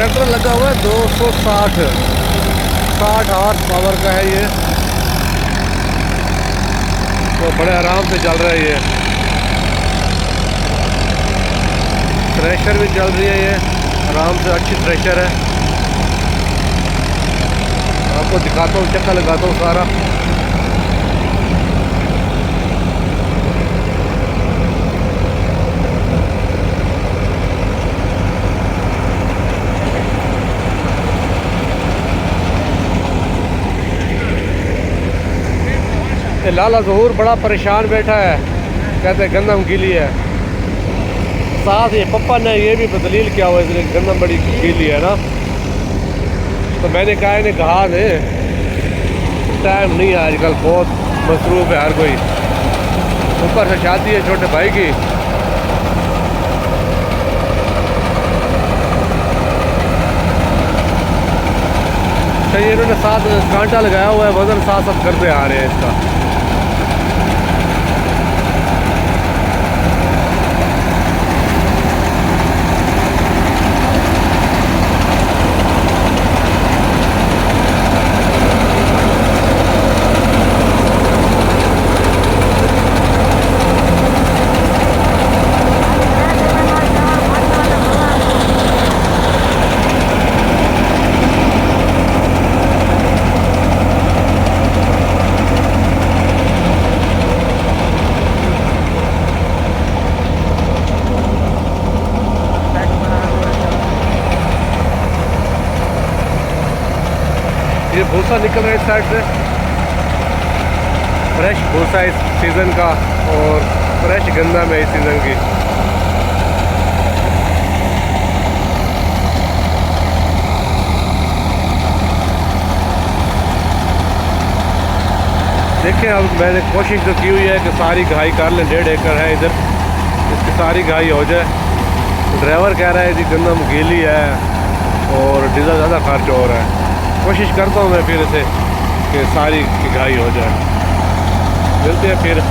Tractor लगा हुआ है 260 हॉर्स पावर का है ये, तो बड़े आराम से चल रहा है ये। थ्रेशर भी चल रही है ये आराम से, अच्छी थ्रेशर है। आपको दिखाता हूँ, चक्का लगाता हूँ सारा। लाला ज़हूर बड़ा परेशान बैठा है, कहते गंदम गीली है। साथ ये पप्पा ने ये भी बदलील किया हुआ है, इसलिए गंदम बड़ी गीली है ना। तो मैंने कहा इन्हें कहा दे, टाइम नहीं है आजकल, बहुत मसरूफ़ है हर कोई। ऊपर से शादी है छोटे भाई की। तो ये इन्होंने साथ कांटा लगाया हुआ है, वज़न साथ साथ करते आ रहे हैं इसका। ये भूसा निकल रहा है इस साइड से, फ्रेश भूसा इस सीज़न का, और फ्रेश गंदम है इस सीज़न की। देखें, अब मैंने कोशिश तो की हुई है कि सारी घाई कर लें, 1.5 एकड़ है इधर, इसकी सारी घाई हो जाए। तो ड्राइवर कह रहा है जी गंदम गीली है और डीजल ज़्यादा खर्च हो रहा है। कोशिश करता हूँ मैं फिर से कि सारी की घाई हो जाए। मिलते हैं फिर।